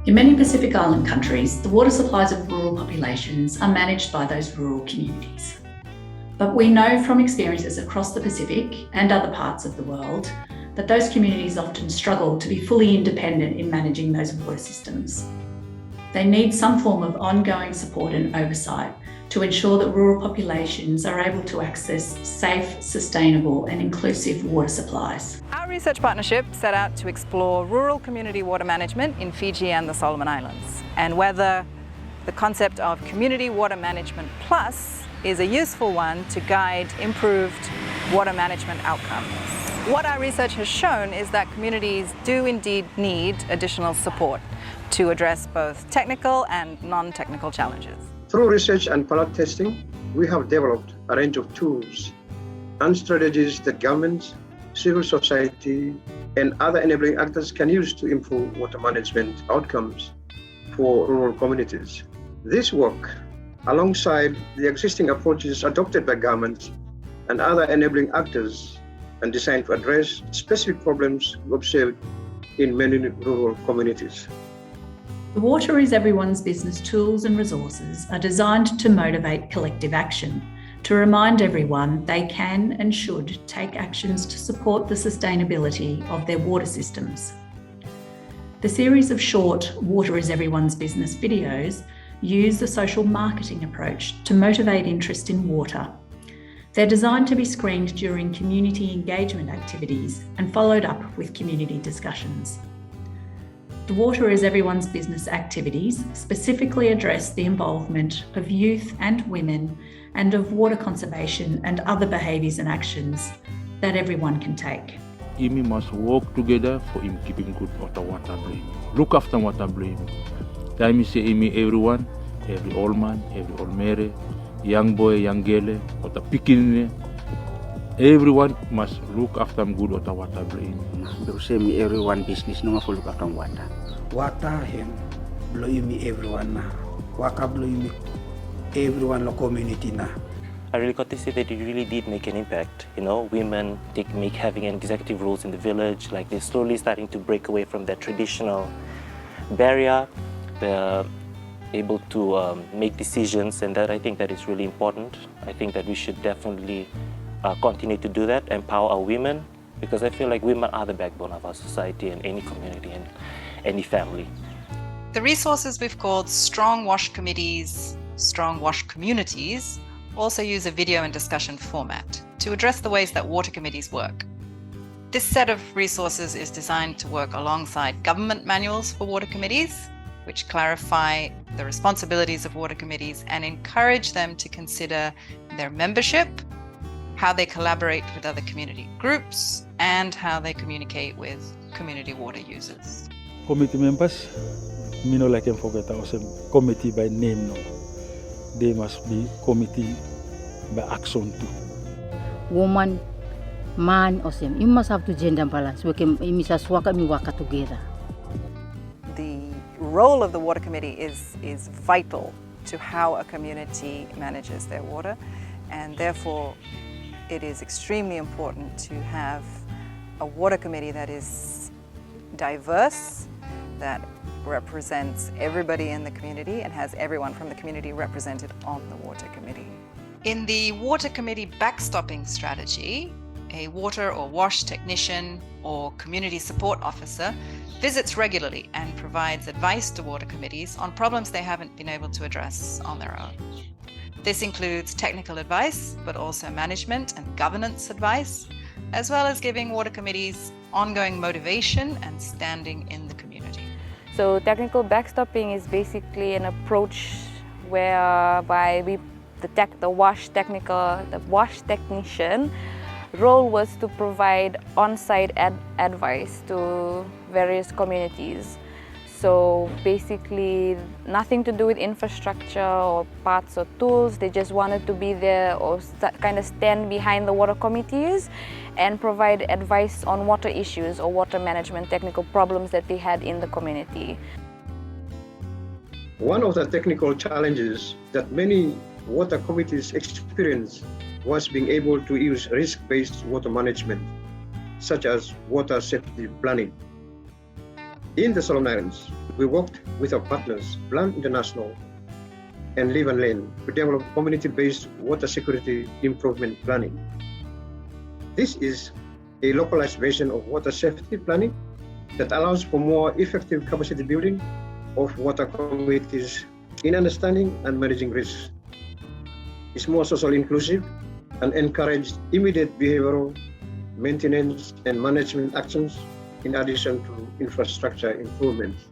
In many Pacific Island countries, the water supplies of rural populations are managed by those rural communities. But we know from experiences across the Pacific and other parts of the world that those communities often struggle to be fully independent in managing those water systems. They need some form of ongoing support and oversight to ensure that rural populations are able to access safe, sustainable and inclusive water supplies. Our research partnership set out to explore rural community water management in Fiji and the Solomon Islands, and whether the concept of Community Water Management Plus is a useful one to guide improved water management outcomes. What our research has shown is that communities do indeed need additional support to address both technical and non-technical challenges. Through research and pilot testing, we have developed a range of tools and strategies that governments, civil society, and other enabling actors can use to improve water management outcomes for rural communities. This work, alongside the existing approaches adopted by governments and other enabling actors, and designed to address specific problems observed in many rural communities. The Water is Everyone's Business tools and resources are designed to motivate collective action, to remind everyone they can and should take actions to support the sustainability of their water systems. The series of short Water is Everyone's Business videos use the social marketing approach to motivate interest in water. They're designed to be screened during community engagement activities and followed up with community discussions. The Water is Everyone's Business activities specifically address the involvement of youth and women and of water conservation and other behaviours and actions that everyone can take. We must work together for keeping good water blame. Look after water blame. Time is everyone, every old man, every old Mary, young boy, young girl, or the picking. Everyone must look after good water blame. Everyone business no look after water. Water him blow me everyone na. Waka blow me everyone lo community na. I really got to see that it really did make an impact. You know, women having executive roles in the village, like they're slowly starting to break away from that traditional barrier. They're able to make decisions, and that I think that is really important. I think that we should definitely continue to do that, empower our women, because I feel like women are the backbone of our society and any community and any family. The resources we've called Strong Wash Committees, Strong Wash Communities also use a video and discussion format to address the ways that water committees work. This set of resources is designed to work alongside government manuals for water committees, which clarify the responsibilities of water committees and encourage them to consider their membership, how they collaborate with other community groups, and how they communicate with community water users. Committee members, me no like them forget ourselves committee by name no. They must be committee by action too. Woman, man, or same. You must have to gender balance. We can work together. The role of the water committee is vital to how a community manages their water, and therefore it is extremely important to have a water committee that is diverse, that represents everybody in the community and has everyone from the community represented on the water committee. In the water committee backstopping strategy, a water or wash technician or community support officer visits regularly and provides advice to water committees on problems they haven't been able to address on their own. This includes technical advice, but also management and governance advice, as well as giving water committees ongoing motivation and standing in the community. So technical backstopping is basically an approach whereby the wash technician role was to provide on-site advice to various communities. So basically nothing to do with infrastructure or parts or tools. They just wanted to be there or kind of stand behind the water committees and provide advice on water issues or water management technical problems that they had in the community. One of the technical challenges that many water committees experience was being able to use risk-based water management, such as water safety planning. In the Solomon Islands, we worked with our partners, PaCWaM International and Live and Learn, to develop community-based water security improvement planning. This is a localized version of water safety planning that allows for more effective capacity building of water communities in understanding and managing risks. It's more socially inclusive and encourages immediate behavioral, maintenance, and management actions in addition to infrastructure improvements.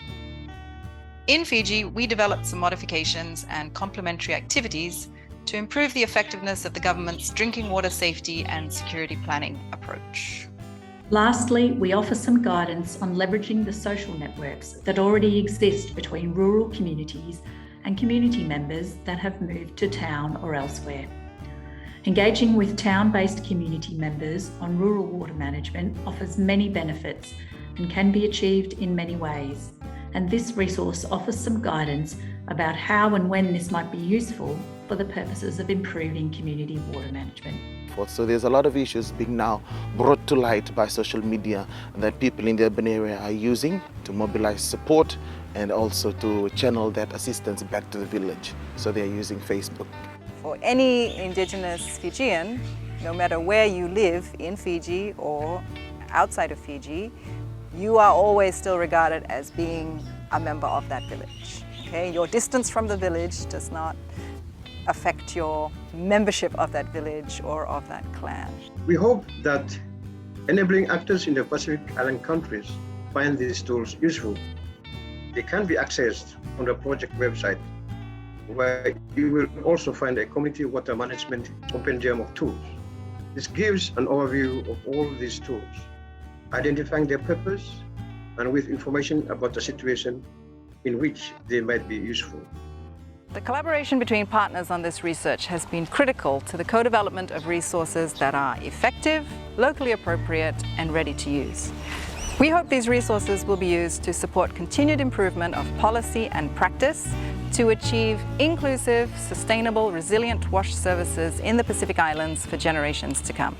In Fiji, we developed some modifications and complementary activities to improve the effectiveness of the government's drinking water safety and security planning approach. Lastly, we offer some guidance on leveraging the social networks that already exist between rural communities and community members that have moved to town or elsewhere. Engaging with town-based community members on rural water management offers many benefits and can be achieved in many ways. And this resource offers some guidance about how and when this might be useful for the purposes of improving community water management. So there's a lot of issues being now brought to light by social media that people in the urban area are using to mobilize support and also to channel that assistance back to the village. So they're using Facebook. For any Indigenous Fijian, no matter where you live in Fiji or outside of Fiji, you are always still regarded as being a member of that village. Okay? Your distance from the village does not affect your membership of that village or of that clan. We hope that enabling actors in the Pacific Island countries find these tools useful. They can be accessed on the project website, where you will also find a community water management compendium of tools. This gives an overview of all these tools, identifying their purpose and with information about the situation in which they might be useful. The collaboration between partners on this research has been critical to the co-development of resources that are effective, locally appropriate, and ready to use. We hope these resources will be used to support continued improvement of policy and practice to achieve inclusive, sustainable, resilient wash services in the Pacific Islands for generations to come.